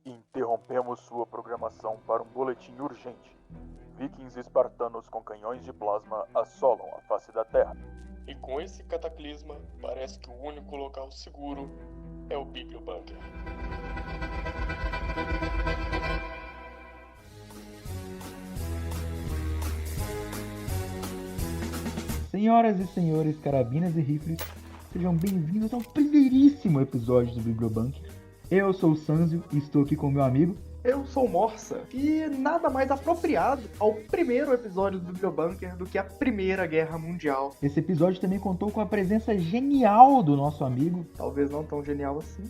Interrompemos sua programação para um boletim urgente. Vikings espartanos com canhões de plasma assolam a face da Terra. E com esse cataclisma, parece que o único local seguro é o Bibliobunker. Senhoras e senhores, carabinas e rifles, sejam bem-vindos ao primeiríssimo episódio do Bibliobunker. Eu sou o Sanzio e estou aqui com o meu amigo. Eu sou o Morsa, e nada mais apropriado ao primeiro episódio do Bibliobunker do que a Primeira Guerra Mundial. Esse episódio também contou com a presença genial do nosso amigo, Talvez não tão genial assim.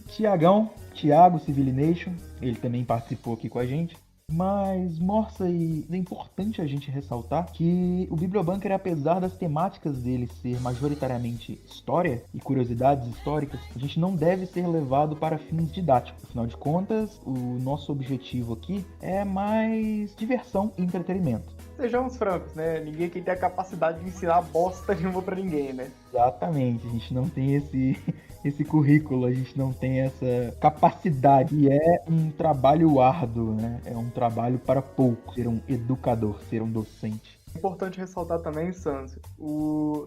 Thiago Civilination, ele também participou aqui com a gente. Mas, Morsa, é importante a gente ressaltar que o Bibliobunker, apesar das temáticas dele ser majoritariamente história e curiosidades históricas, a gente não deve ser levado para fins didáticos. Afinal de contas, o nosso objetivo aqui é mais diversão e entretenimento. Sejamos francos, né? Ninguém aqui tem a capacidade de ensinar bosta nenhuma pra ninguém, né? Exatamente, a gente não tem esse currículo, a gente não tem essa capacidade. E é um trabalho árduo, né? É um trabalho para poucos, ser um educador, ser um docente. É importante ressaltar também, Sanzio,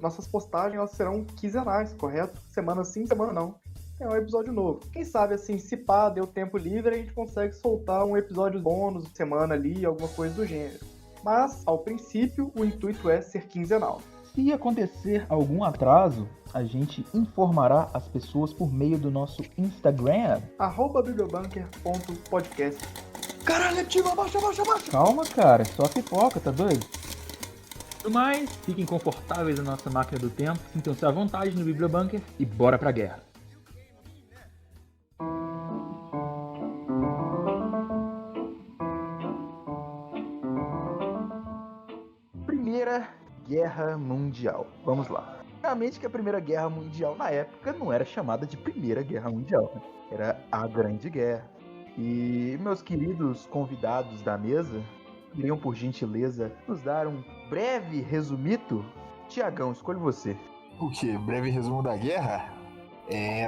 nossas postagens elas serão quinzenais, correto? Semana sim, semana não. É um episódio novo. Quem sabe, assim, se pá, deu tempo livre, a gente consegue soltar um episódio bônus de semana ali, alguma coisa do gênero. Mas, ao princípio, o intuito é ser quinzenal. Se acontecer algum atraso, a gente informará as pessoas por meio do nosso Instagram. @bibliobunker.podcast. Caralho, tio, abaixa! Calma, cara, é só pipoca, tá doido? No mais, fiquem confortáveis na nossa máquina do tempo, sintam-se à vontade no Bibliobunker e bora pra guerra. Primeira Guerra Mundial. Vamos lá. Realmente que a Primeira Guerra Mundial na época não era chamada de Primeira Guerra Mundial, né? Era a Grande Guerra. E meus queridos convidados da mesa iriam, por gentileza, nos dar um breve resumito? Tiagão, escolho você. O que? Breve resumo da guerra?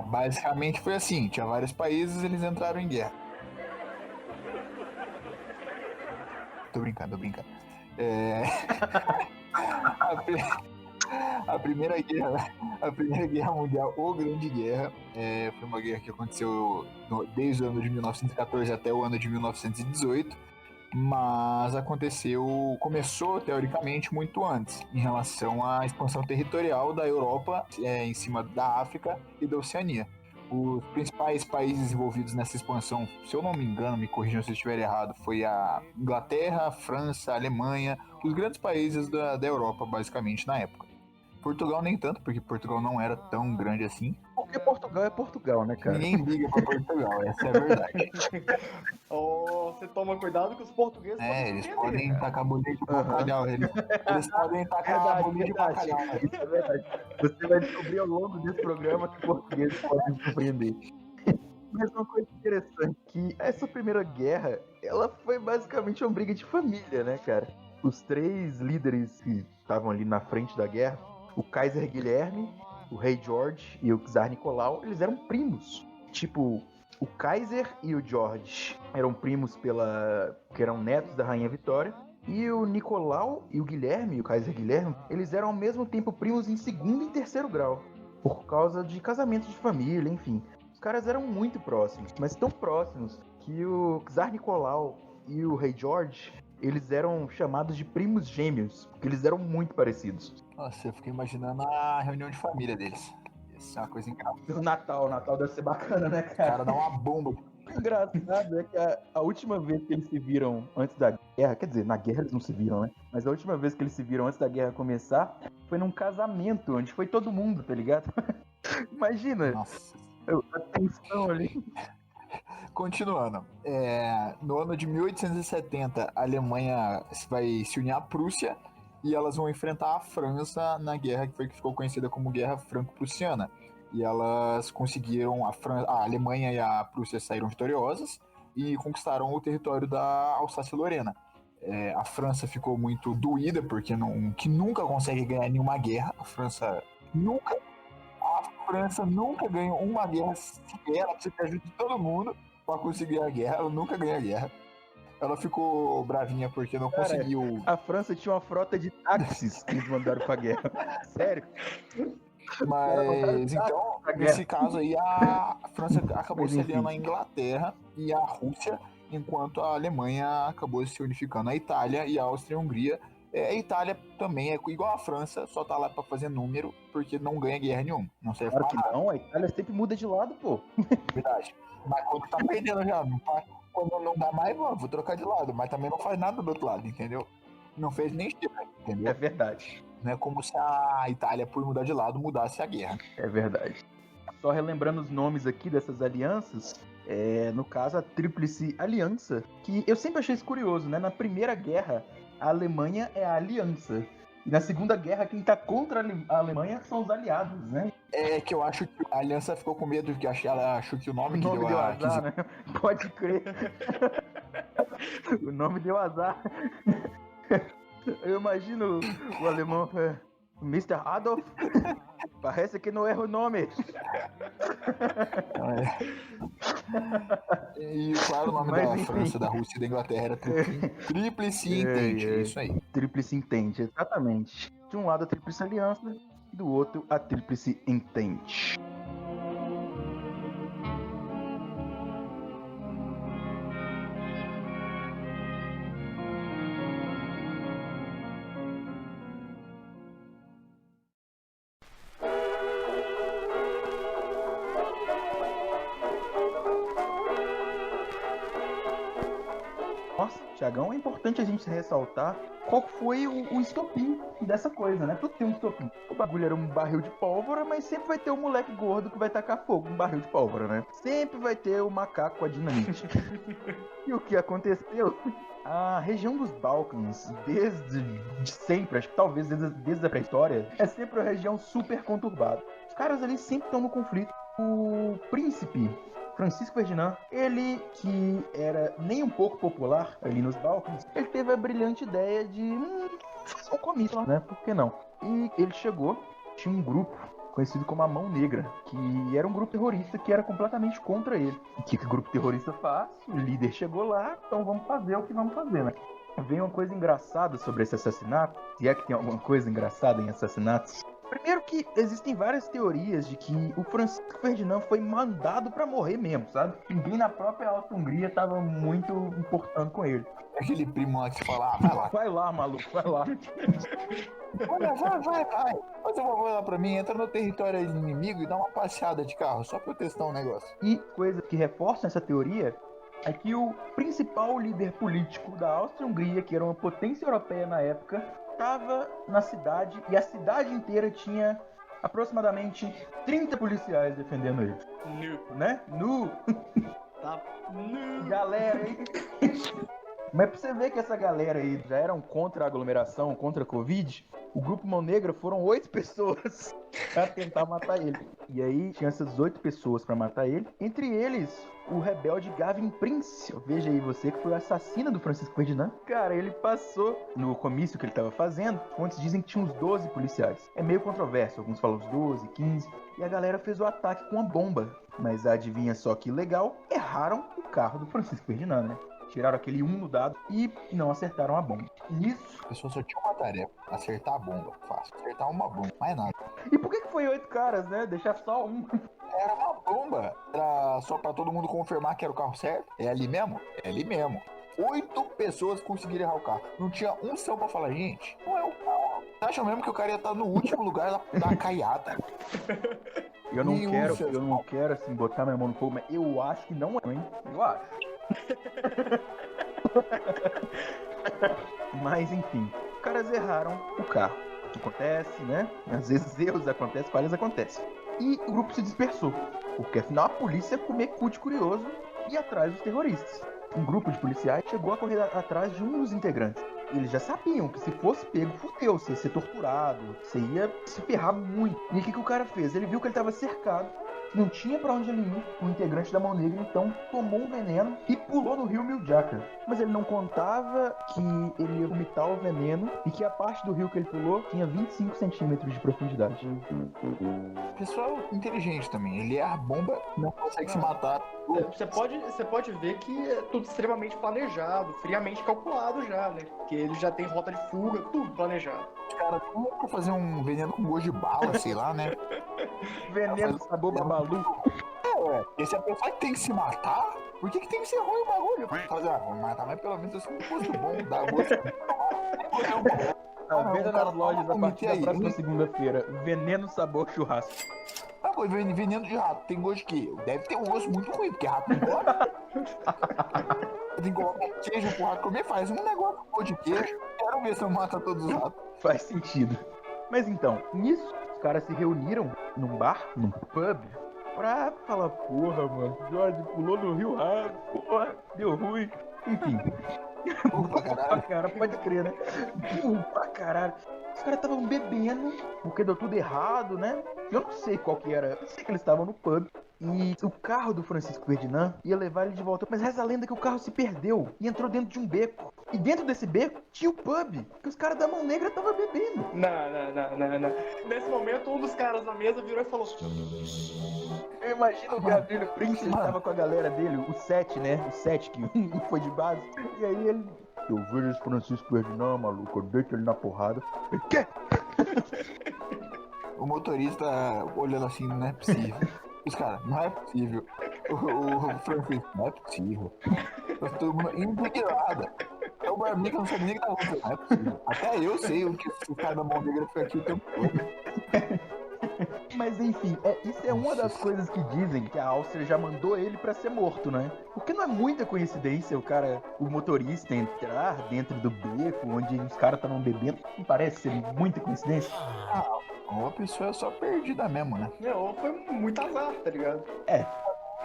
Basicamente foi assim, tinha vários países, eles entraram em guerra. Tô brincando. A Primeira Guerra Mundial, ou Grande Guerra, foi uma guerra que aconteceu desde o ano de 1914 até o ano de 1918, mas começou teoricamente muito antes, em relação à expansão territorial da Europa em cima da África e da Oceania. Os principais países envolvidos nessa expansão, se eu não me engano, me corrijam se eu estiver errado, foi a Inglaterra, a França, a Alemanha, os grandes países da Europa, basicamente, na época. Portugal nem tanto, porque Portugal não era tão grande assim. Porque Portugal é Portugal, né, cara? Ninguém liga pra Portugal, essa é a verdade. Você toma cuidado que os portugueses Eles podem tacar bolinho de bacalhau. Eles podem tacar bolinho de bacalhau. Isso é verdade. Você vai descobrir ao longo desse programa que portugueses podem surpreender. Mas uma coisa interessante, que essa Primeira Guerra, ela foi basicamente uma briga de família, né, cara? Os três líderes que estavam ali na frente da guerra, o Kaiser Guilherme, o Rei George e o Czar Nicolau, eles eram primos. Tipo, o Kaiser e o George eram primos que eram netos da Rainha Vitória. E o Nicolau e o Guilherme, o Kaiser Guilherme, eles eram ao mesmo tempo primos em segundo e terceiro grau. Por causa de casamento de família, enfim. Os caras eram muito próximos, mas tão próximos que o Czar Nicolau e o Rei George, eles eram chamados de primos gêmeos, porque eles eram muito parecidos. Nossa, eu fiquei imaginando a reunião de família deles. Isso é uma coisa engraçada. O Natal deve ser bacana, né, O cara? cara dá uma bomba. O engraçado é que a última vez que eles se viram antes da guerra, quer dizer, na guerra eles não se viram, né? Mas a última vez que eles se viram antes da guerra começar foi num casamento, onde foi todo mundo, tá ligado? Imagina, Nossa. a tensão ali. Continuando, no ano de 1870, a Alemanha vai se unir à Prússia e elas vão enfrentar a França na guerra que ficou conhecida como Guerra Franco-Prussiana. E elas conseguiram, a Alemanha e a Prússia saíram vitoriosas, e conquistaram o território da Alsácia-Lorena. A França ficou muito doída, porque que nunca consegue ganhar nenhuma guerra. A França nunca ganhou uma guerra sequer. Ela precisa de ajuda de todo mundo para conseguir a guerra. Ela nunca ganha a guerra. Ela ficou bravinha porque não conseguiu. A França tinha uma frota de táxis que eles mandaram pra guerra. Sério? Mas então, nesse caso aí, a França acabou se aliando à Inglaterra e à Rússia, enquanto a Alemanha acabou se unificando à Itália e à Áustria-Hungria. A Itália também é igual a França, só tá lá pra fazer número, porque não ganha guerra nenhuma. Não serve Claro pra que nada. não, a Itália sempre muda de lado, pô. Verdade. Mas quando tá perdendo já, quando não dá mais, vou trocar de lado. Mas também não faz nada do outro lado, entendeu? Não fez nem chega, entendeu? É verdade. Não é como se a Itália, por mudar de lado, mudasse a guerra. É verdade. Só relembrando os nomes aqui dessas alianças, no caso a Tríplice Aliança, que eu sempre achei isso curioso, né? Na Primeira Guerra, a Alemanha é a aliança. E na Segunda Guerra, quem tá contra a Alemanha são os aliados, né? É que eu acho que a aliança ficou com medo, porque ela achou que o nome O que nome deu deu a azar, né? Pode crer. O nome deu azar. Eu imagino o alemão, Mr. Adolf, parece que não erra o nome. E claro, o nome Mas, da enfim. França, da Rússia e da Inglaterra era Tríplice Entente, é isso aí. Tríplice Entente, exatamente. De um lado a Tríplice Aliança, do outro a Tríplice Entente. Nossa, Tiagão, é importante a gente ressaltar qual foi o estopim dessa coisa, né? Tudo tem um estopim. O bagulho era um barril de pólvora, mas sempre vai ter um moleque gordo que vai tacar fogo no barril de pólvora, né? Sempre vai ter o macaco com a dinamite. E o que aconteceu? A região dos Balcãs, desde sempre, acho que talvez desde a pré-história, é sempre uma região super conturbada. Os caras ali sempre estão no conflito. O príncipe Francisco Ferdinand, ele que era nem um pouco popular ali nos Balcãs, ele teve a brilhante ideia de fazer um comício lá, né? Por que não? E ele chegou, tinha um grupo conhecido como a Mão Negra, que era um grupo terrorista que era completamente contra ele. O que o grupo terrorista faz? O líder chegou lá, então vamos fazer o que vamos fazer, né? Vem uma coisa engraçada sobre esse assassinato, se é que tem alguma coisa engraçada em assassinatos. Primeiro que existem várias teorias de que o Francisco Ferdinand foi mandado pra morrer mesmo, sabe? Ninguém na própria Áustria-Hungria tava muito importando com ele. Aquele primo lá que fala, vai lá. Vai lá, maluco, vai lá. Vai. Faz uma coisa lá pra mim, entra no território inimigo e dá uma passeada de carro, só pra eu testar um negócio. E coisa que reforça essa teoria é que o principal líder político da Áustria-Hungria, que era uma potência europeia na época, estava na cidade e a cidade inteira tinha aproximadamente 30 policiais defendendo ele. Né? Tá. Galera aí. Mas pra você ver que essa galera aí já eram contra a aglomeração, contra a Covid, o grupo Mão Negra foram 8 pessoas pra tentar matar ele. E aí tinha essas 8 pessoas pra matar ele. Entre eles, o rebelde Gavin Prince. Veja aí você que foi o assassino do Francisco Ferdinand. Cara, ele passou no comício que ele tava fazendo. Fontes dizem que tinha uns 12 policiais. É meio controverso, alguns falam uns 12, 15. E a galera fez o ataque com uma bomba. Mas adivinha só que legal, erraram o carro do Francisco Ferdinand, né? Tiraram aquele 1 no dado e não acertaram a bomba. Nisso. A pessoa só tinha uma tarefa, acertar a bomba. Fácil, acertar uma bomba, mais nada. E por que foi 8 caras, né? Deixar só um. Era uma bomba. Era só pra todo mundo confirmar que era o carro certo. É ali mesmo? É ali mesmo. 8 pessoas conseguiram errar o carro. Não tinha um céu pra falar, gente, não é o carro. Você acha mesmo que o cara ia estar no último lugar da caiada? Eu não quero assim botar minha mão no fogo, mas eu acho que não é, hein? Eu acho. Mas enfim, os caras erraram o carro. Acontece, né? Às vezes erros acontecem, falhas acontecem. E o grupo se dispersou, porque afinal a polícia ia comer cu de curioso e ir atrás dos terroristas. Um grupo de policiais chegou a correr atrás de um dos integrantes. Eles já sabiam que se fosse pego, fudeu, você ia ser torturado, você ia se ferrar muito. E o que o cara fez? Ele viu que ele estava cercado Não tinha pra onde ele ir, o integrante da Mão Negra então tomou um veneno e pulou no rio Miljacra. Mas ele não contava que ele ia vomitar o veneno e que a parte do rio que ele pulou tinha 25 centímetros de profundidade. Pessoal inteligente também. Ele erra a bomba, não consegue se matar. Você pode ver que é tudo extremamente planejado, friamente calculado já, né? Porque ele já tem rota de fuga, tudo planejado. Os caras como pra fazer um veneno com gosto de bala, sei lá, né? Veneno sabor babalu. E se a pessoa que tem que se matar, por que tem que ser ruim o bagulho? Vamos matar, mas pelo menos assim um gosto bom, dá gosto. Tá vendo nas lojas a partir da próxima segunda-feira. Veneno sabor churrasco. Ah, pô, veneno de rato, tem gosto de quê? Deve ter um gosto muito ruim, porque rato não come. Tem que colocar queijo pro rato comer, faz um negócio com gosto de queijo. Quero ver se eu mato todos os ratos. Faz sentido. Mas então, nisso, os caras se reuniram num bar, num pub, pra falar, porra, mano, Jorge pulou no Rio Raso, porra, deu ruim. Enfim. Opa, caralho. Cara, pode crer, né? Pra caralho. Os caras estavam bebendo, porque deu tudo errado, né? Eu não sei qual que era. Eu sei que eles estavam no pub. E o carro do Francisco Ferdinand ia levar ele de volta. Mas reza a lenda que o carro se perdeu e entrou dentro de um beco. E dentro desse beco tinha o pub que os caras da Mão Negra estavam bebendo. Não. Nesse momento, um dos caras na mesa virou e falou: Eu imagino o Gabriel Prince, ele tava com a galera dele, o 7, né? O 7 que foi de base. E aí ele... Eu vejo esse Francisco Ferdinand, maluco, eu deito ele na porrada. Ele, quê? O motorista olhando assim, não é possível. Os caras, não é possível. O Francisco, não é possível. Todo mundo indignado. É o Barbinha que não sabe nem o que tá acontecendo. Não é possível. Até eu sei o que o cara da Mão Negra fica aqui o tempo todo. Mas enfim, isso é uma das coisas que dizem que a Áustria já mandou ele pra ser morto, né? Porque não é muita coincidência o motorista entrar dentro do beco onde os caras estavam bebendo. Não parece ser muita coincidência? Uma pessoa é só perdida mesmo, né? Ou foi muito azar, tá ligado?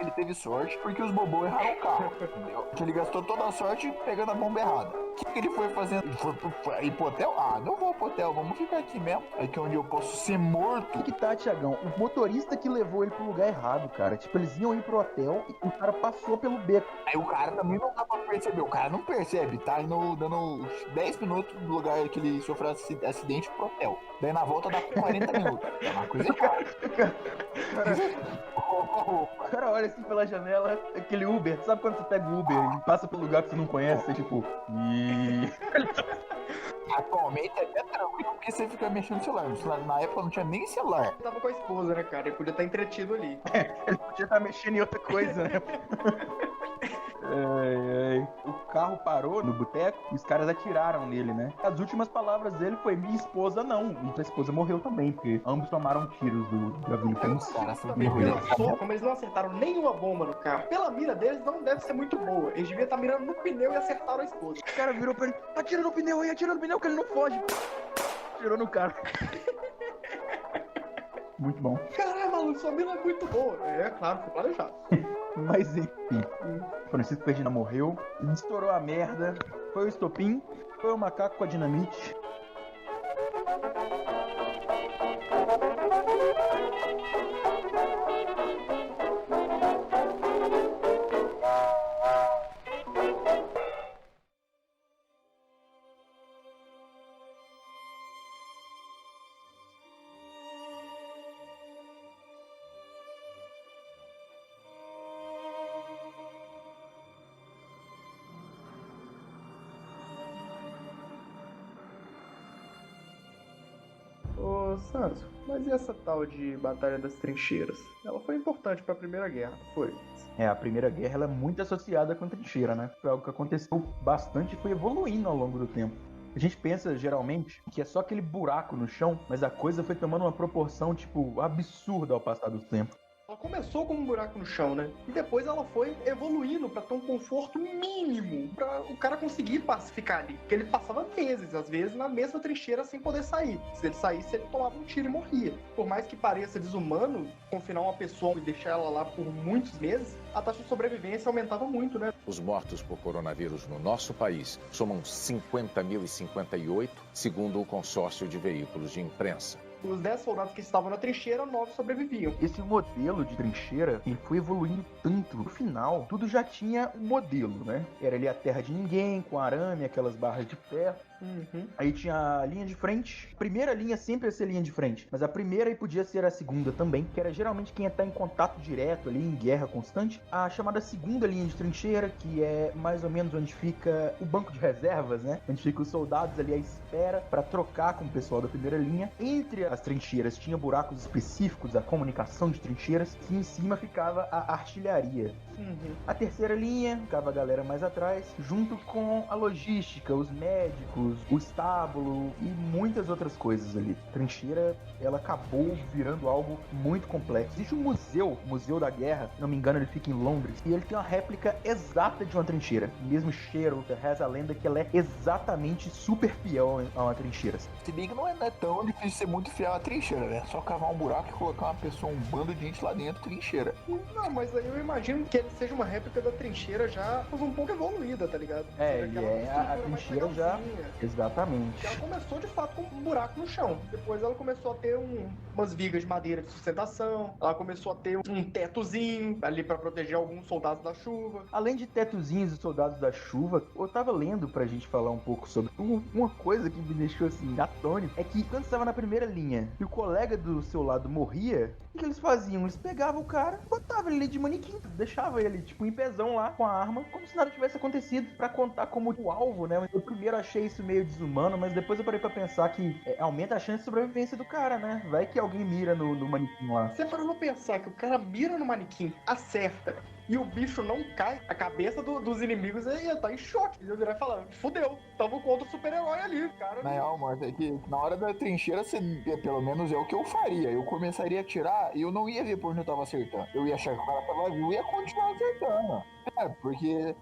Ele teve sorte porque os bobôs erraram o carro, entendeu? Ele gastou toda a sorte pegando a bomba errada. O que ele foi fazendo? Ele foi ir pro hotel? Ah, não vou pro hotel, vamos ficar aqui mesmo. Aqui onde eu posso ser morto. O que tá, Tiagão? O motorista que levou ele pro lugar errado, cara. Tipo, eles iam ir pro hotel e o cara passou pelo beco. Aí o cara também não dá pra perceber. O cara não percebe, tá indo dando 10 minutos do lugar que ele sofreu acidente pro hotel. Daí na volta dá 40 minutos. É uma coisa errada. O cara olha assim pela janela, aquele Uber, sabe quando você pega o Uber e passa pelo lugar que você não conhece, você, tipo... Atualmente é até tranquilo porque você fica mexendo no celular. Na época não tinha nem celular. Ele tava com a esposa, né, cara? Ele podia estar entretido ali. Ele podia estar mexendo em outra coisa, né? O carro parou no boteco e os caras atiraram nele, né? As últimas palavras dele foi: minha esposa não. E a esposa morreu também, porque ambos tomaram tiros do Gabriel Prince. Como eles não acertaram nenhuma bomba no carro, pela mira deles não deve ser muito boa. Eles deviam estar mirando no pneu e acertaram a esposa. O cara virou pra ele: atira no pneu aí, atira no pneu que ele não foge. Atirou no cara. Muito bom. Caralho, maluco, sua mira é muito boa. É, claro, foi planejado. Mas enfim, Francisco Ferdinand morreu, estourou a merda, foi o estopim, foi o macaco com a dinamite. Ô, Santos, mas e essa tal de Batalha das Trincheiras? Ela foi importante pra Primeira Guerra, não foi? A Primeira Guerra ela é muito associada com a trincheira, né? Foi algo que aconteceu bastante e foi evoluindo ao longo do tempo. A gente pensa, geralmente, que é só aquele buraco no chão, mas a coisa foi tomando uma proporção, tipo, absurda ao passar do tempo. Ela começou com um buraco no chão, né? E depois ela foi evoluindo pra ter um conforto mínimo pra o cara conseguir ficar ali. Porque ele passava meses, às vezes, na mesma trincheira sem poder sair. Se ele saísse, ele tomava um tiro e morria. Por mais que pareça desumano confinar uma pessoa e deixar ela lá por muitos meses, a taxa de sobrevivência aumentava muito, né? Os mortos por coronavírus no nosso país somam 50.058, segundo o consórcio de veículos de imprensa. Dos 10 soldados que estavam na trincheira, 9 sobreviviam. Esse modelo de trincheira, ele foi evoluindo tanto. No final, tudo já tinha um modelo, né? Era ali a terra de ninguém, com arame, aquelas barras de ferro. Aí tinha a linha de frente. Primeira linha sempre ia ser linha de frente, mas a primeira e podia ser a segunda também, que era geralmente quem ia estar em contato direto ali, em guerra constante. A chamada segunda linha de trincheira, que é mais ou menos onde fica o banco de reservas, né? Onde ficam os soldados ali à espera para trocar com o pessoal da primeira linha. Entre as trincheiras tinha buracos específicos, a comunicação de trincheiras, e em cima ficava a artilharia. A terceira linha ficava a galera mais atrás, junto com a logística, os médicos, o estábulo e muitas outras coisas ali. A trincheira, ela acabou virando algo muito complexo. Existe um museu, o Museu da Guerra, se não me engano ele fica em Londres, e ele tem uma réplica exata de uma trincheira. Mesmo cheiro, reza a lenda que ela é exatamente super fiel a uma trincheira. Se bem que não é tão difícil ser muito fiel à trincheira, né? Só cavar um buraco e colocar uma pessoa, um bando de gente lá dentro, trincheira. Não, mas aí eu imagino que ele seja uma réplica da trincheira já um pouco evoluída, tá ligado? A trincheira já... Exatamente. Ela começou de fato com um buraco no chão. Depois ela começou a ter umas vigas de madeira de sustentação. Ela começou a ter um tetozinho ali pra proteger alguns soldados da chuva. Além de tetozinhos e soldados da chuva, eu tava lendo pra gente falar um pouco sobre uma coisa que me deixou assim atônito. É que quando você tava na primeira linha e o colega do seu lado morria, o que eles faziam? Eles pegavam o cara, botavam ele de manequim, deixavam ele tipo em pezão lá com a arma, como se nada tivesse acontecido, pra contar como o alvo, né? Eu primeiro achei isso meio desumano, mas depois eu parei pra pensar que aumenta a chance de sobrevivência do cara, né? Vai que alguém mira no manequim lá. Você parou pra pensar que o cara mira no manequim, acerta, e o bicho não cai, a cabeça dos inimigos ia estar em choque. Eles iam virar e falar, fudeu, tamo contra o super-herói ali, cara. Na real, Marta, é que na hora da trincheira, pelo menos é o que eu faria. Eu começaria a atirar e eu não ia ver por onde eu tava acertando. Eu ia achar que o cara tava vivo e ia continuar acertando. Porque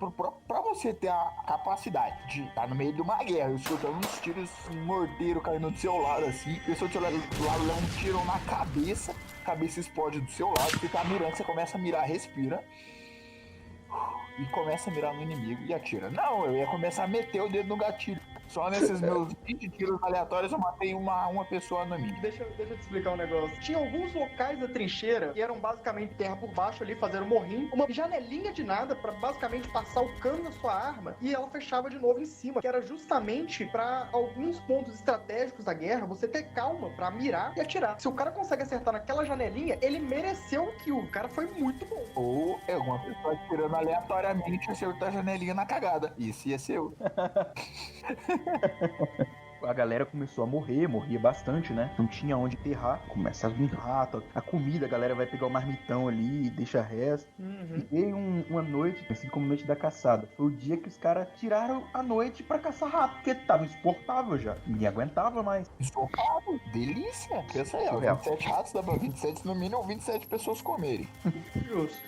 pra você ter a capacidade de estar no meio de uma guerra, escutando uns tiros, um morteiro caindo do seu lado assim, a pessoa do seu lado leva um tiro na cabeça, a cabeça explode do seu lado, fica mirando, você começa a mirar, respira e começa a mirar no inimigo e atira. Não, eu ia começar a meter o dedo no gatilho. Só nesses meus 20 tiros aleatórios eu matei uma pessoa no mim. Deixa eu te explicar um negócio. Tinha alguns locais da trincheira que eram basicamente terra por baixo ali, fazendo morrinho, uma janelinha de nada pra basicamente passar o cano da sua arma e ela fechava de novo em cima, que era justamente pra alguns pontos estratégicos da guerra você ter calma pra mirar e atirar. Se o cara consegue acertar naquela janelinha, ele mereceu um kill. O cara foi muito bom. Ou é uma pessoa atirando aleatoriamente e acertou a janelinha na cagada. Isso ia ser eu. A galera começou a morria bastante, né? Não tinha onde enterrar, começa a vir rato, a comida, a galera vai pegar o marmitão ali e deixa resto. E veio uma noite, conhecida como noite da caçada. Foi o dia que os caras tiraram a noite pra caçar rato, porque tava insuportável já, ninguém aguentava mais. Insuportável, delícia. Pensa aí, ó, 27 ratos dá pra 27, no mínimo 27 pessoas comerem. Justo.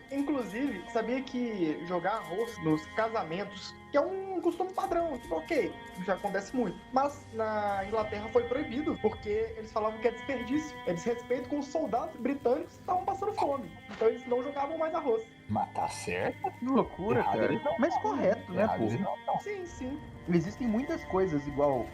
Inclusive, sabia que jogar arroz nos casamentos, que é um costume padrão, tipo, ok, já acontece muito. Mas na Inglaterra foi proibido, porque eles falavam que é desperdício, é desrespeito com os soldados britânicos que estavam passando fome. Então eles não jogavam mais arroz. Mas tá certo. Que loucura, Errado cara. eles não Mas estão, correto, né, errado pô? eles não estão. Sim. Existem muitas coisas igual,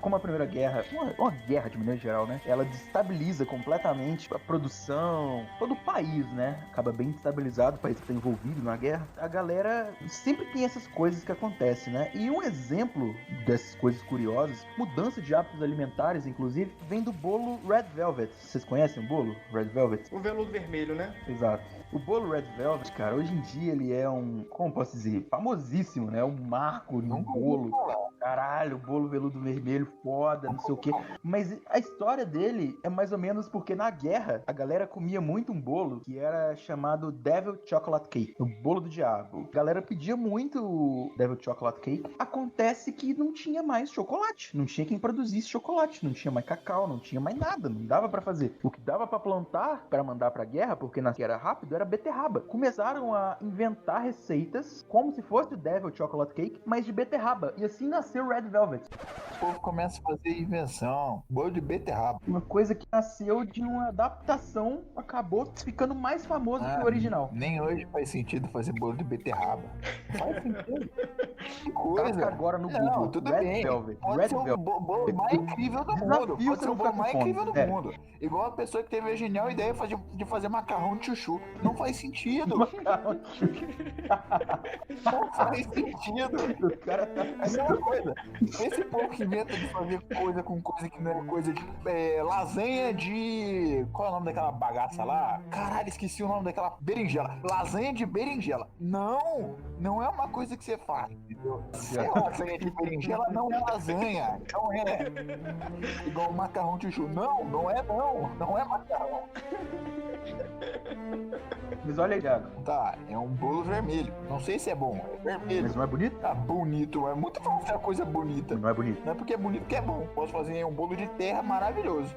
como a Primeira Guerra, uma guerra de maneira geral, né? Ela destabiliza completamente a produção, todo o país, né? Acaba bem destabilizado, o país que está envolvido na guerra. A galera sempre tem essas coisas que acontecem, né? E um exemplo dessas coisas curiosas, mudança de hábitos alimentares, inclusive, vem do bolo Red Velvet. Vocês conhecem o bolo Red Velvet? O veludo vermelho, né? Exato. O bolo Red Velvet, cara, hoje em dia ele é como posso dizer, famosíssimo, né? Um marco num bolo. Caralho, o bolo veludo vermelho, foda, não sei o quê. Mas a história dele é mais ou menos porque na guerra a galera comia muito um bolo que era chamado Devil Chocolate Cake, o bolo do diabo. A galera pedia muito o Devil Chocolate Cake. Acontece que não tinha mais chocolate, não tinha quem produzisse chocolate, não tinha mais cacau, não tinha mais nada, não dava pra fazer. O que dava pra plantar, pra mandar pra guerra, porque na guerra era rápido, era beterraba. Começaram a inventar receitas como se fosse o Devil Chocolate Cake, mas de beterraba. E assim nasceu Red Velvet. povo começa a fazer invenção. Bolo de beterraba. Uma coisa que nasceu de uma adaptação, acabou ficando mais famoso que o original. Nem hoje faz sentido fazer bolo de beterraba. Faz sentido. Que coisa. Coloca agora no Não, Google. tudo Red bem. Velvet. Pode Red ser o Velvet. bolo mais incrível do Desafio mundo. você Pode ser não o bolo ficar com mais fome. incrível do É. mundo. Igual a pessoa que teve a genial ideia de fazer macarrão de chuchu. Não faz sentido. Não faz sentido. O cara tá... É a mesma coisa. Esse povo que inventa de fazer coisa com coisa que não é coisa de lasanha de... Qual é o nome daquela bagaça lá? Caralho, esqueci o nome daquela berinjela. Lasanha de berinjela. Não é uma coisa que você faz, entendeu? Lasanha de berinjela não é lasanha. Não é. Igual macarrão de chuchu. Não é macarrão. Mas olha aí, Thiago. Tá, é um bolo vermelho. Não sei se é bom, é vermelho. Mas não é bonito? Tá bonito, é muito fácil ser uma coisa bonita. Não é bonito. Não é porque é bonito que é bom. Posso fazer um bolo de terra maravilhoso.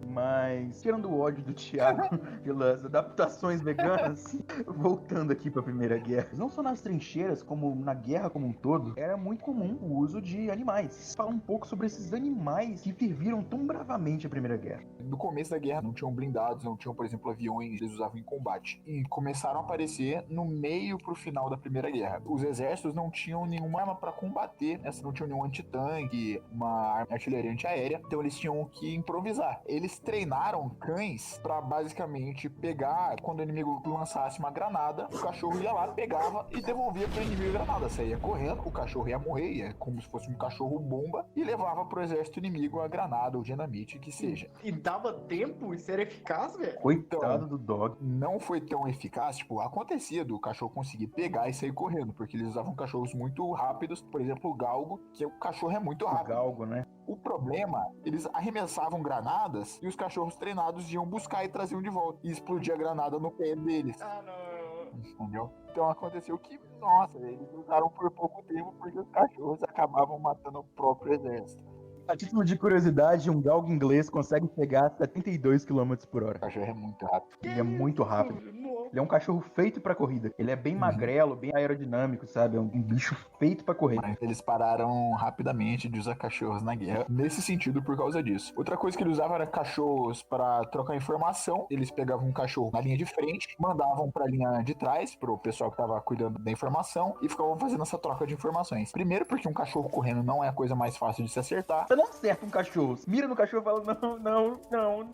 Mas, tirando o ódio do Thiago pelas adaptações veganas, voltando aqui pra Primeira Guerra, não só nas trincheiras, como na guerra como um todo, era muito comum o uso de animais. Fala um pouco sobre esses animais que serviram tão bravamente a Primeira Guerra. No começo da guerra não tinham blindados, não tinham, por exemplo, aviões que eles usavam em combate. E começaram a aparecer no meio pro final da Primeira Guerra. Os exércitos não tinham nenhuma arma pra combater, não tinham nenhum antitanque, uma artilharia antiaérea, então eles tinham que improvisar. Eles treinaram cães pra basicamente pegar, quando o inimigo lançasse uma granada, o cachorro ia lá, pegava e devolvia pro inimigo a granada. Saía correndo, o cachorro ia morrer, ia como se fosse um cachorro bomba, e levava pro exército inimigo a granada ou dinamite, que seja. E dava tempo e ser eficaz, velho? Coitado do dog. Não foi tão eficaz, tipo, acontecia do cachorro conseguir pegar e sair correndo, porque eles usavam cachorros muito rápidos, por exemplo, o galgo, que o cachorro é muito O rápido. galgo, né? O problema, eles arremessavam granadas e os cachorros treinados iam buscar e traziam de volta. E explodia a granada no pé deles. Ah, não. Entendeu? Então aconteceu que, nossa, eles usaram por pouco tempo porque os cachorros acabavam matando o próprio exército. A título de curiosidade, um galgo inglês consegue pegar 72 km por hora. O cachorro é muito rápido. Ele é muito rápido. Nossa. Ele é um cachorro feito pra corrida. Ele é bem magrelo, bem aerodinâmico, sabe? É um bicho feito pra correr. Mas eles pararam rapidamente de usar cachorros na guerra, nesse sentido, por causa disso. Outra coisa que eles usavam era cachorros para trocar informação. Eles pegavam um cachorro na linha de frente, mandavam pra linha de trás, pro pessoal que tava cuidando da informação, e ficavam fazendo essa troca de informações. Primeiro porque um cachorro correndo não é a coisa mais fácil de se acertar. Você não acerta um cachorro. Você mira no cachorro e fala, não. Não,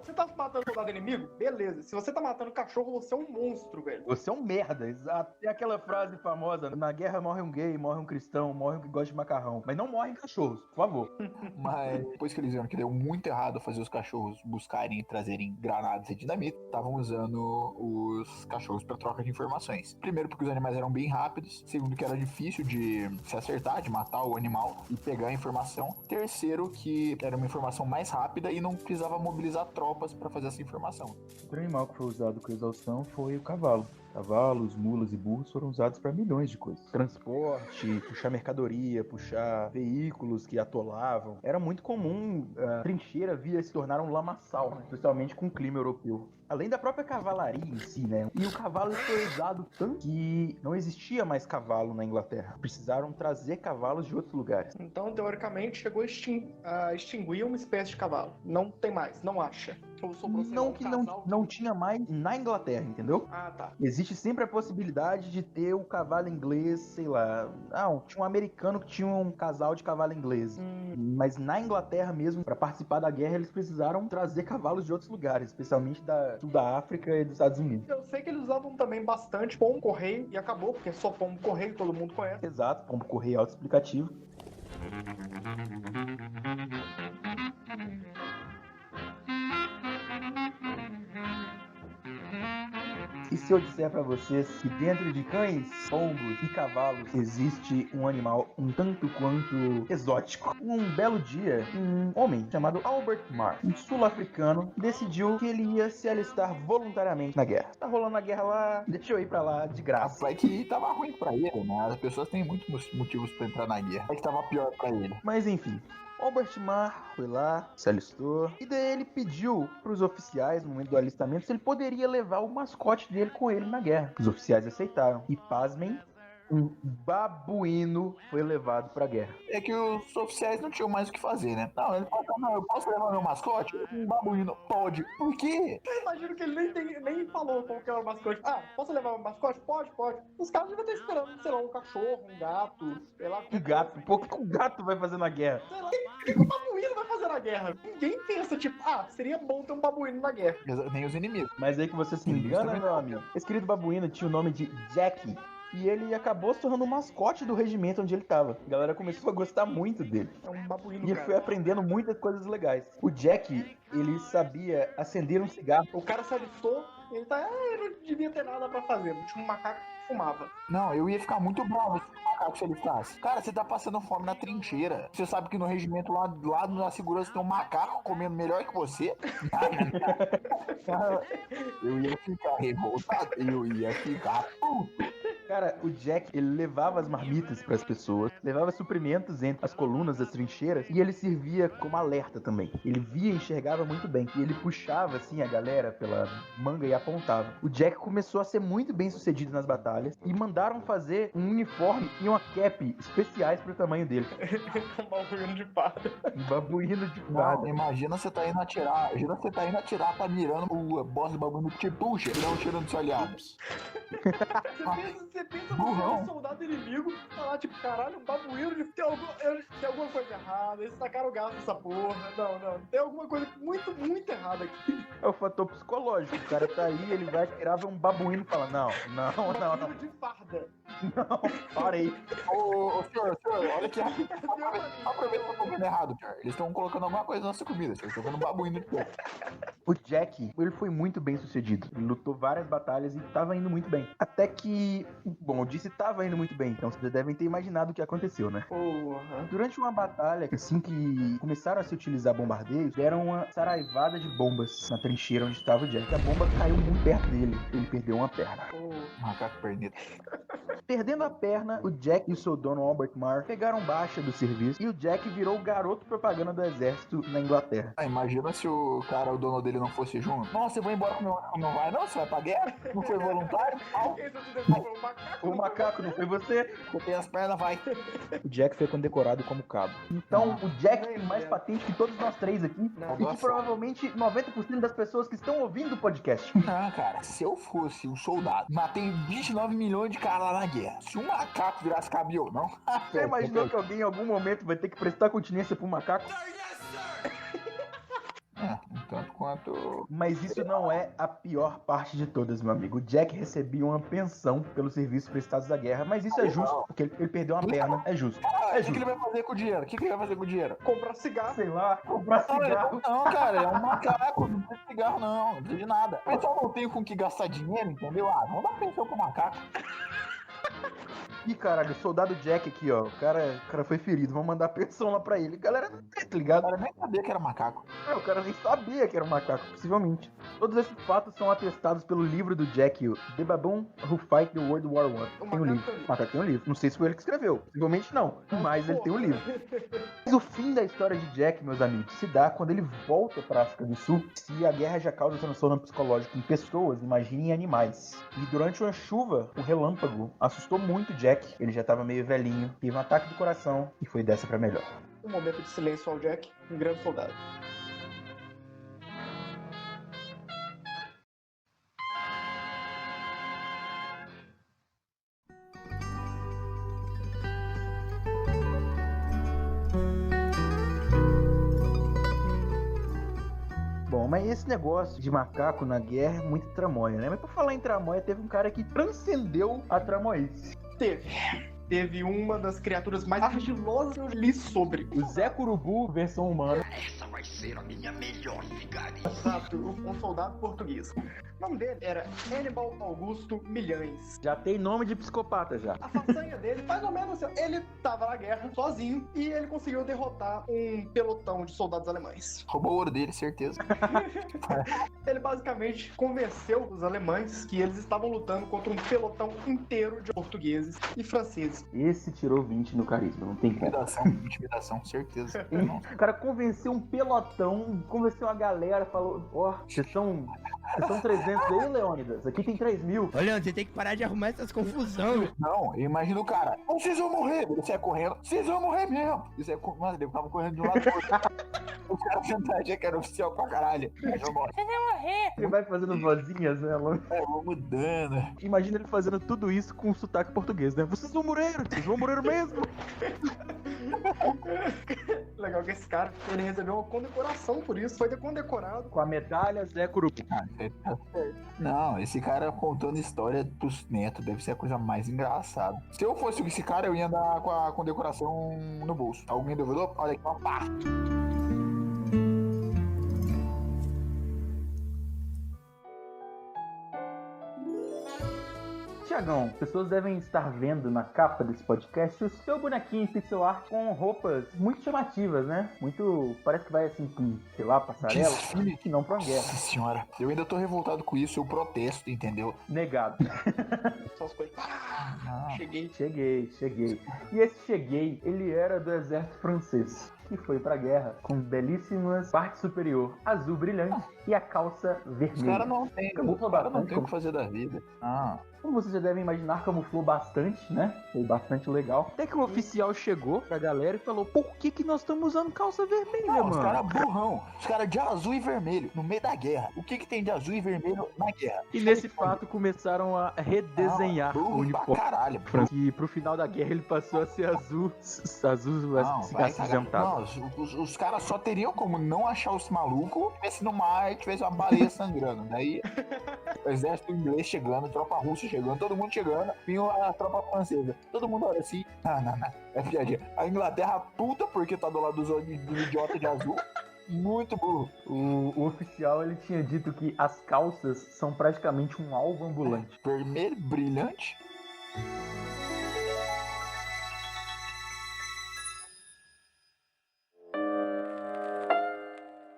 você tá matando soldado inimigo? Beleza. Se você tá matando cachorro, você é um monstro, velho. Você é um merda, exato. Tem aquela frase famosa, na guerra morre um gay, morre um cristão, morre um que gosta de macarrão. Mas não morrem cachorros, por favor. Mas depois que eles viram que deu muito errado fazer os cachorros buscarem e trazerem granadas e dinamite, estavam usando os cachorros para troca de informações. Primeiro porque os animais eram bem rápidos. Segundo que era difícil de se acertar, de matar o animal e pegar a informação. Terceiro que era uma informação mais rápida e não precisava mobilizar tropas para fazer essa informação. Outro animal que foi usado com exaustão foi o cavalo. Cavalos, mulas e burros foram usados para milhões de coisas. Transporte, puxar mercadoria, puxar veículos que atolavam. Era muito comum a trincheira vir a se tornar um lamaçal, né? Especialmente com o clima europeu. Além da própria cavalaria em si, né? E o cavalo foi usado tanto que não existia mais cavalo na Inglaterra. Precisaram trazer cavalos de outros lugares. Então, teoricamente, chegou a extinguir uma espécie de cavalo. Não tem mais, não acha. Ou sobrou, sei lá, Não um que casal não tinha mais na Inglaterra, entendeu? Ah, tá. Existe sempre a possibilidade de ter o cavalo inglês, sei lá. Tinha um americano que tinha um casal de cavalo inglês. Mas na Inglaterra mesmo, para participar da guerra, eles precisaram trazer cavalos de outros lugares, especialmente da sul da África e dos Estados Unidos. Eu sei que eles usavam também bastante pombo correio e acabou, porque só pombo correio todo mundo conhece. Exato, pombo correio autoexplicativo. E se eu disser pra vocês que dentro de cães, pombos e cavalos existe um animal um tanto quanto exótico? Um belo dia, um homem chamado Albert Marr, um sul-africano, decidiu que ele ia se alistar voluntariamente na guerra. Tá rolando a guerra lá, deixa eu ir pra lá de graça. Vai que tava ruim pra ele, né? As pessoas têm muitos motivos pra entrar na guerra. Vai que tava pior pra ele. Mas enfim, Albert Marr foi lá, se alistou, e daí ele pediu pros oficiais, no momento do alistamento, se ele poderia levar o mascote dele com ele na guerra. Os oficiais aceitaram. E pasmem, um babuíno foi levado pra guerra. É que os oficiais não tinham mais o que fazer, né? Não, ele falou, não, eu posso levar meu mascote? Um babuíno. Pode. Por quê? Eu imagino que ele nem falou qual que era o mascote. Ah, posso levar o mascote? Pode. Os caras devem estar esperando, sei lá, um cachorro, um gato, sei lá. Um gato, pô, o que o gato vai fazer na guerra? Sei lá, o que o babuíno vai fazer na guerra? Ninguém pensa, tipo, seria bom ter um babuíno na guerra. Nem os inimigos. Mas aí que você se engana, meu amigo. Esse querido babuíno tinha o nome de Jack. E ele acabou se tornando o mascote do regimento onde ele tava. A galera começou a gostar muito dele. É um babuíno, E ele foi aprendendo muitas coisas legais. O Jack, ele sabia acender um cigarro. O cara se alistou, ele não devia ter nada pra fazer. Tinha um macaco que fumava. Não, eu ia ficar muito bravo se o macaco se ele ficasse. Cara, você tá passando fome na trincheira. Você sabe que no regimento lá na segurança tem um macaco comendo melhor que você? Eu ia ficar revoltado. Eu ia ficar puto. Cara, o Jack, ele levava as marmitas pras pessoas, levava suprimentos entre as colunas das trincheiras e ele servia como alerta também. Ele via e enxergava muito bem. E ele puxava, assim, a galera pela manga e apontava. O Jack começou a ser muito bem sucedido nas batalhas e mandaram fazer um uniforme e uma cap especiais pro tamanho dele. Um babuíno de parda. Um babuíno de Não, parda. imagina você tá indo atirar. Tá mirando o boss do bagulho te puxa e dá um tiro no seu aliado. Você pensa no soldado inimigo, tá lá tipo, caralho, um babuíno, tem alguma coisa errada, eles tacaram o gás nessa porra. Não, tem alguma coisa muito, muito errada aqui. É o fator psicológico. O cara tá aí, ele vai atirar, vê um babuíno e fala, não. Babuíno de farda. Não, parei. Ô, senhor, olha aqui. Aproveita que eu tô vendo errado, senhor. Eles estão colocando alguma coisa na nossa comida, senhor. Estão vendo um babuíno de pé. O Jack, ele foi muito bem sucedido. Ele lutou várias batalhas e tava indo muito bem. Até que, bom, eu disse tava indo muito bem, então vocês devem ter imaginado o que aconteceu, né? Porra. Durante uma batalha, assim que começaram a se utilizar bombardeios, deram uma saraivada de bombas na trincheira onde estava o Jack. A bomba caiu muito perto dele. Ele perdeu uma perna. Macaco perneta. Perdendo a perna, o Jack e o seu dono Albert Marr pegaram baixa do serviço e o Jack virou o garoto propaganda do exército na Inglaterra. Imagina se o dono dele não fosse junto. Nossa, eu vou embora com o meu macaco. Não vai não? Você vai pra guerra? Não foi voluntário? O macaco, não foi você? Você tem as pernas, vai. O Jack foi condecorado como cabo. Então, o Jack tem mais patente que todos nós três aqui e que provavelmente 90% das pessoas que estão ouvindo o podcast. Não, cara, se eu fosse um soldado, matei 29 milhões de caras lá na guerra. Se um macaco virasse caminhão, não? Você imaginou que alguém em algum momento vai ter que prestar continência pro macaco? Um tanto quanto... Mas isso não é a pior parte de todas, meu amigo. O Jack recebia uma pensão pelos serviços prestados à guerra, mas isso é justo, porque ele perdeu uma perna, é justo. O que ele vai fazer com o dinheiro? O que ele vai fazer com o dinheiro? Comprar cigarro. Sei lá, comprar cigarro. Não, cara, é um macaco, não precisa de cigarro não precisa de nada. Mas só não tenho com que gastar dinheiro, entendeu? Vamos dar pensão pro macaco. Ih, caralho, o soldado Jack aqui, ó. O cara foi ferido, vamos mandar pensão lá pra ele. Galera, tá ligado? O cara nem sabia que era macaco. O cara nem sabia que era um macaco, possivelmente. Todos esses fatos são atestados pelo livro do Jack, o The Baboon Who Fight the World War I. Tem um livro. O macaco tem um livro. Não sei se foi ele que escreveu. Possivelmente não. Mas ele tem um livro. Mas o fim da história de Jack, meus amigos, se dá quando ele volta pra África do Sul. Se a guerra já causa transtorno psicológico em pessoas, imagine em animais. E durante uma chuva, o relâmpago assustou muito Jack. Ele já tava meio velhinho, teve um ataque do coração e foi dessa pra melhor. Um momento de silêncio ao Jack, um grande soldado. Bom, mas esse negócio de macaco na guerra é muito tramóia, né? Mas por falar em tramóia, teve um cara que transcendeu a tramóice. Teve uma das criaturas mais argilosas que eu li sobre. O Zé Curubu, versão humana. vai ser a minha melhor vigaria. Exato, um soldado português. O nome dele era Hannibal Augusto Milhães. Já tem nome de psicopata já. A façanha dele, mais ou menos assim, ele tava na guerra sozinho e ele conseguiu derrotar um pelotão de soldados alemães. Roubou o ouro dele, certeza. Ele basicamente convenceu os alemães que eles estavam lutando contra um pelotão inteiro de portugueses e franceses. Esse tirou 20 no carisma, não tem como. Intimidação, certeza. O cara convenceu um pelotão, convenceu uma galera, falou: ó, vocês são 300 aí, Leônidas? Aqui tem 3.000. Ô, Leandro, você tem que parar de arrumar essas confusões. Não, imagina o cara. Vocês vão morrer. Ele sai correndo. Vocês vão morrer mesmo. Mano, ele ficava correndo de um lado pro outro. O cara chantageia que era oficial pra caralho. Aí eu morro. Ele vai fazendo vozinhas, né, Alon? Vou mudando. Imagina ele fazendo tudo isso com sotaque português, né? Vocês vão morrer mesmo. Legal que esse cara, ele recebeu uma condecoração por isso, foi condecorado. Com a medalha Zé Curupi. Não, esse cara contando história pros netos deve ser a coisa mais engraçada. Se eu fosse esse cara, eu ia andar com a condecoração no bolso. Alguém duvidou? Olha aqui, uma pá. Tiagão, pessoas devem estar vendo na capa desse podcast o seu bonequinho em pixel art com roupas muito chamativas, né? Muito... parece que vai assim com, sei lá, passarela. Desfile. Que não pra uma guerra. Nossa senhora, eu ainda tô revoltado com isso, eu protesto, entendeu? Negado. Só as coisas. Cheguei. Cheguei. E esse cheguei, ele era do exército francês, que foi pra guerra com belíssimas parte superior azul brilhante e a calça vermelha. Os caras não tem o que fazer da vida. Como vocês já devem imaginar, camuflou bastante, né? Foi bastante legal. Até que o oficial chegou pra galera e falou: por que nós estamos usando calça vermelha, mano? Os caras burrão. Os caras de azul e vermelho, no meio da guerra. O que tem de azul e vermelho na guerra? E nesse fato começaram a redesenhar o uniforme. Caralho. E pro final da guerra ele passou a ser azul acinzentado. Os caras só teriam como não achar os malucos se tivesse no mar e tivesse uma baleia sangrando. Daí o exército inglês chegando, a tropa russa chegando, todo mundo chegando, vinha a tropa francesa. Todo mundo olha assim, não. É piadinha. A Inglaterra puta porque tá do lado do idiota de azul. Muito burro. O oficial, ele tinha dito que as calças são praticamente um alvo ambulante. Vermelho, brilhante.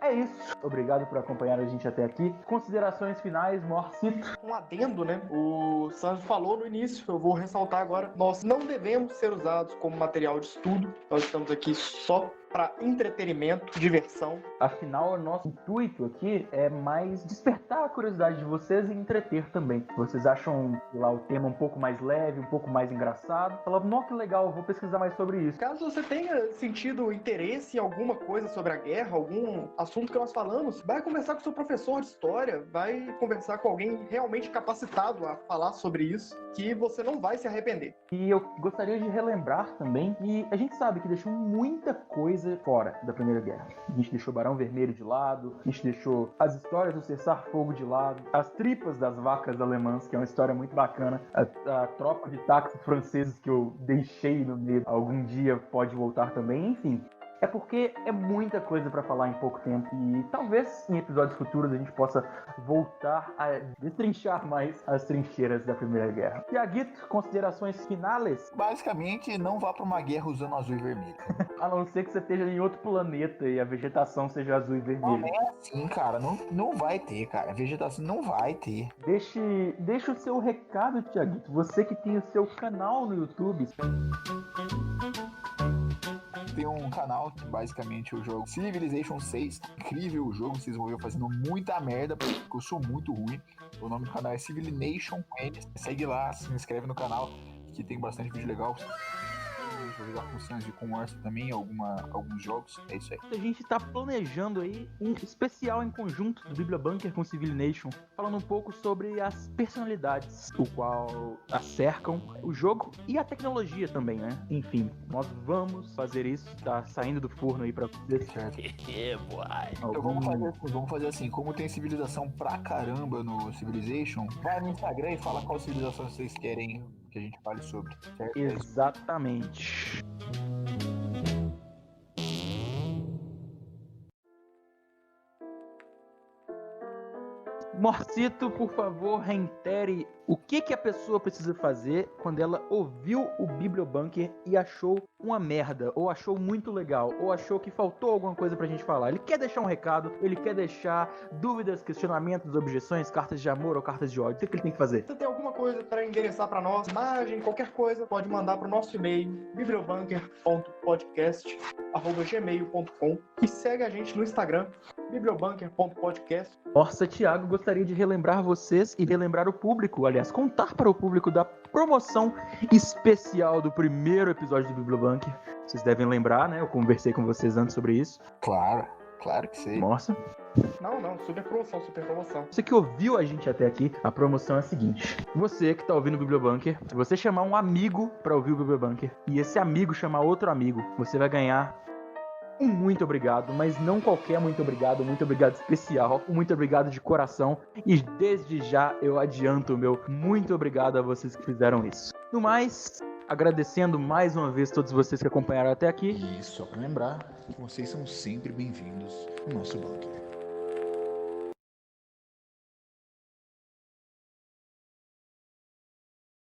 É isso. Obrigado por acompanhar a gente até aqui. Considerações finais, Morcito. Um adendo, né? O Sanjo falou no início, eu vou ressaltar agora. Nós não devemos ser usados como material de estudo. Nós estamos aqui só para entretenimento, diversão. Afinal, o nosso intuito aqui é mais despertar a curiosidade de vocês e entreter também. Vocês acham, sei lá, o tema um pouco mais leve, um pouco mais engraçado? Falando, não, que legal, vou pesquisar mais sobre isso. Caso você tenha sentido interesse em alguma coisa sobre a guerra, algum assunto que nós falamos, vai conversar com seu professor de história, vai conversar com alguém realmente capacitado a falar sobre isso, que você não vai se arrepender. E eu gostaria de relembrar também que a gente sabe que deixou muita coisa fora da Primeira Guerra. A gente deixou Barão Vermelho de lado, a gente deixou as histórias do cessar-fogo de lado, as tripas das vacas alemãs, que é uma história muito bacana, a tropa de táxis franceses que eu deixei no meio, algum dia pode voltar também, enfim. É porque é muita coisa pra falar em pouco tempo e talvez em episódios futuros a gente possa voltar a destrinchar mais as trincheiras da Primeira Guerra. Tiaguito, considerações finais? Basicamente, não vá pra uma guerra usando azul e vermelho. A não ser que você esteja em outro planeta e a vegetação seja azul e vermelho. Não é assim, cara. Não vai ter, cara. A vegetação não vai ter. Deixa o seu recado, Tiaguito. Você que tem o seu canal no YouTube. Tem um canal que basicamente eu jogo Civilization 6. Incrível o jogo, vocês vão ver eu fazendo muita merda, porque eu sou muito ruim. O nome do canal é Civilization N. Segue lá, se inscreve no canal, que tem bastante vídeo legal. Vou jogar com o Sans e com o Orson também, alguns jogos, é isso aí. A gente tá planejando aí um especial em conjunto do Bíblia Bunker com Civilization, falando um pouco sobre as personalidades, o qual cercam o jogo e a tecnologia também, né? Enfim, nós vamos fazer isso, tá saindo do forno aí pra vocês. Certo. Então vamos fazer assim, como tem civilização pra caramba no Civilization, vai no Instagram e fala qual civilização vocês querem que a gente fale sobre, certo? Exatamente. Morcito, por favor, reitere o que a pessoa precisa fazer quando ela ouviu o Bibliobunker e achou uma merda, ou achou muito legal, ou achou que faltou alguma coisa pra gente falar. Ele quer deixar um recado, ele quer deixar dúvidas, questionamentos, objeções, cartas de amor ou cartas de ódio. O que ele tem que fazer? Se tem alguma coisa para endereçar para nós, imagem, qualquer coisa, pode mandar para o nosso e-mail, bibliobunker.podcast@gmail.com, e segue a gente no Instagram, bibliobunker.podcast. Nossa, Thiago, gostaria de relembrar vocês e relembrar o público, aliás, contar para o público da promoção especial do primeiro episódio do Bibliobunker. Vocês devem lembrar, né? Eu conversei com vocês antes sobre isso. Claro que sim. Nossa. Não, super promoção. Você que ouviu a gente até aqui, a promoção é a seguinte. Você que tá ouvindo o Bibliobunker, se você chamar um amigo pra ouvir o Bibliobunker, e esse amigo chamar outro amigo, você vai ganhar um muito obrigado, mas não qualquer muito obrigado especial, um muito obrigado de coração, e desde já eu adianto o meu muito obrigado a vocês que fizeram isso. No mais, agradecendo mais uma vez todos vocês que acompanharam até aqui. E só pra lembrar, vocês são sempre bem-vindos no nosso bunker.